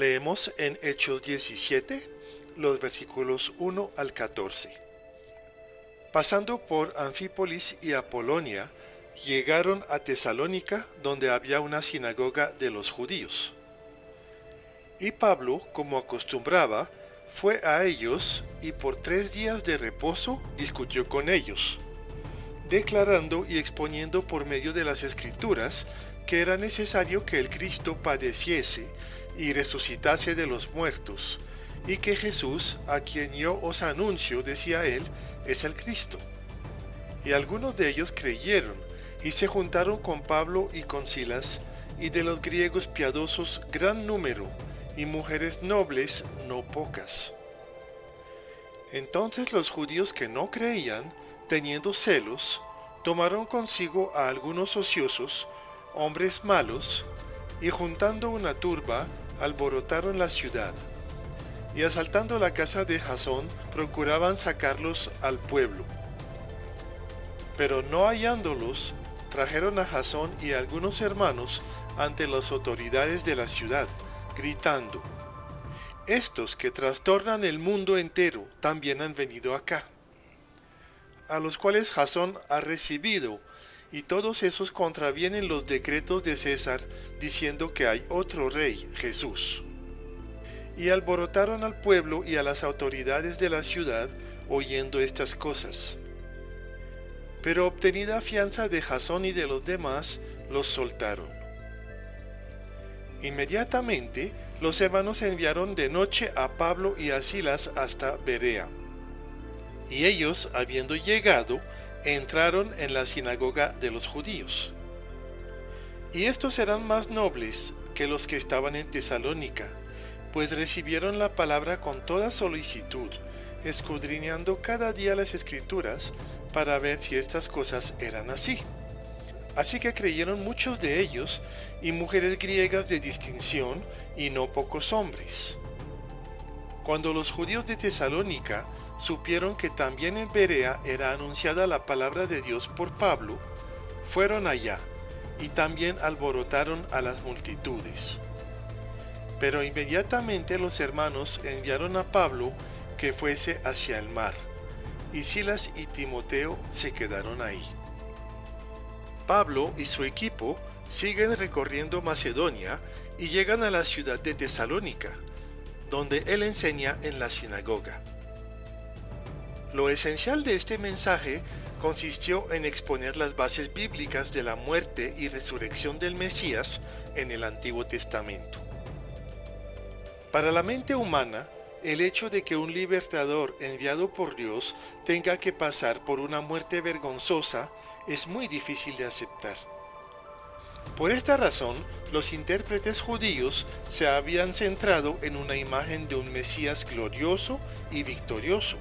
Leemos en Hechos 17, los versículos 1 al 14. Pasando por Anfípolis y Apolonia, llegaron a Tesalónica, donde había una sinagoga de los judíos. Y Pablo, como acostumbraba, fue a ellos y por 3 días de reposo discutió con ellos, declarando y exponiendo por medio de las Escrituras que era necesario que el Cristo padeciese y resucitase de los muertos, y que Jesús, a quien yo os anuncio, decía él, es el Cristo. Y algunos de ellos creyeron, y se juntaron con Pablo y con Silas, y de los griegos piadosos gran número, y mujeres nobles no pocas. Entonces los judíos que no creían, teniendo celos, tomaron consigo a algunos ociosos, hombres malos, y juntando una turba, alborotaron la ciudad, y asaltando la casa de Jasón, procuraban sacarlos al pueblo. Pero no hallándolos, trajeron a Jasón y a algunos hermanos ante las autoridades de la ciudad, gritando: estos que trastornan el mundo entero también han venido acá. A los cuales Jasón ha recibido, y todos esos contravienen los decretos de César, diciendo que hay otro rey, Jesús. Y alborotaron al pueblo y a las autoridades de la ciudad, oyendo estas cosas. Pero obtenida fianza de Jasón y de los demás, los soltaron. Inmediatamente, los hermanos enviaron de noche a Pablo y a Silas hasta Berea. Y ellos, habiendo llegado, entraron en la sinagoga de los judíos. Y estos eran más nobles que los que estaban en Tesalónica, pues recibieron la palabra con toda solicitud, escudriñando cada día las Escrituras para ver si estas cosas eran así. Así que creyeron muchos de ellos, y mujeres griegas de distinción, y no pocos hombres. Cuando los judíos de Tesalónica supieron que también en Berea era anunciada la palabra de Dios por Pablo, fueron allá, y también alborotaron a las multitudes. Pero inmediatamente los hermanos enviaron a Pablo que fuese hacia el mar, y Silas y Timoteo se quedaron ahí. Pablo y su equipo siguen recorriendo Macedonia y llegan a la ciudad de Tesalónica, donde él enseña en la sinagoga. Lo esencial de este mensaje consistió en exponer las bases bíblicas de la muerte y resurrección del Mesías en el Antiguo Testamento. Para la mente humana, el hecho de que un libertador enviado por Dios tenga que pasar por una muerte vergonzosa es muy difícil de aceptar. Por esta razón, los intérpretes judíos se habían centrado en una imagen de un Mesías glorioso y victorioso,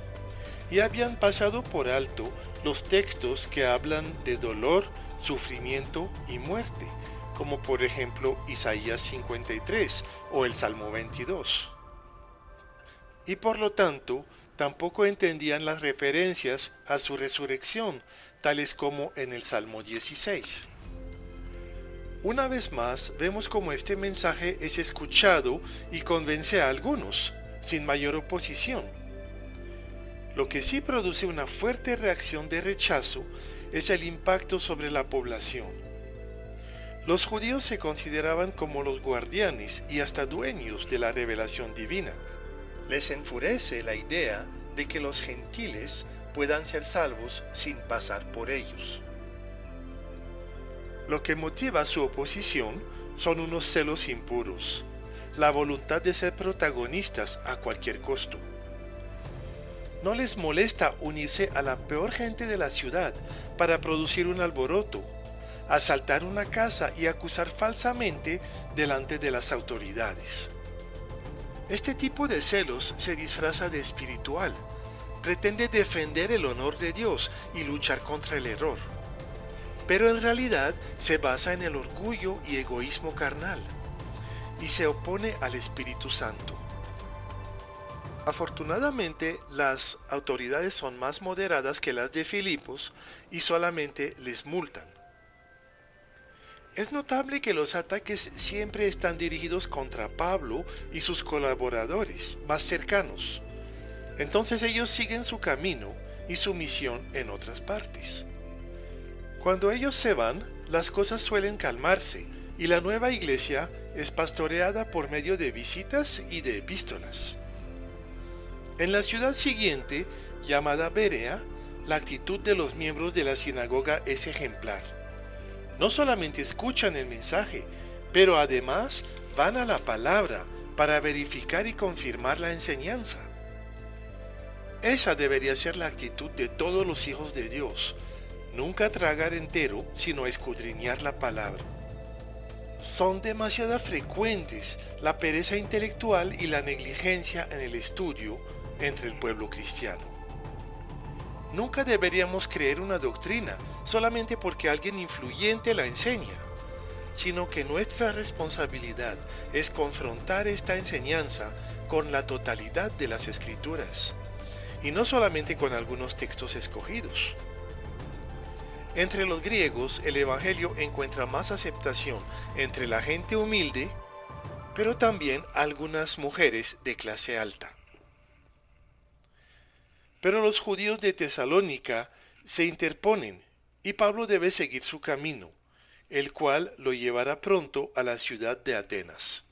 y habían pasado por alto los textos que hablan de dolor, sufrimiento y muerte, como por ejemplo Isaías 53 o el Salmo 22. Y por lo tanto, tampoco entendían las referencias a su resurrección, tales como en el Salmo 16. Una vez más, vemos cómo este mensaje es escuchado y convence a algunos, sin mayor oposición. Lo que sí produce una fuerte reacción de rechazo es el impacto sobre la población. Los judíos se consideraban como los guardianes y hasta dueños de la revelación divina. Les enfurece la idea de que los gentiles puedan ser salvos sin pasar por ellos. Lo que motiva su oposición son unos celos impuros, la voluntad de ser protagonistas a cualquier costo. No les molesta unirse a la peor gente de la ciudad para producir un alboroto, asaltar una casa y acusar falsamente delante de las autoridades. Este tipo de celos se disfraza de espiritual, pretende defender el honor de Dios y luchar contra el error, pero en realidad se basa en el orgullo y egoísmo carnal, y se opone al Espíritu Santo. Afortunadamente, las autoridades son más moderadas que las de Filipos y solamente les multan. Es notable que los ataques siempre están dirigidos contra Pablo y sus colaboradores más cercanos. Entonces ellos siguen su camino y su misión en otras partes. Cuando ellos se van, las cosas suelen calmarse y la nueva iglesia es pastoreada por medio de visitas y de epístolas. En la ciudad siguiente, llamada Berea, la actitud de los miembros de la sinagoga es ejemplar. No solamente escuchan el mensaje, pero además van a la palabra para verificar y confirmar la enseñanza. Esa debería ser la actitud de todos los hijos de Dios, nunca tragar entero, sino escudriñar la palabra. Son demasiado frecuentes la pereza intelectual y la negligencia en el estudio entre el pueblo cristiano. Nunca deberíamos creer una doctrina solamente porque alguien influyente la enseña, sino que nuestra responsabilidad es confrontar esta enseñanza con la totalidad de las Escrituras, y no solamente con algunos textos escogidos. Entre los griegos, el Evangelio encuentra más aceptación entre la gente humilde, pero también algunas mujeres de clase alta. Pero los judíos de Tesalónica se interponen y Pablo debe seguir su camino, el cual lo llevará pronto a la ciudad de Atenas.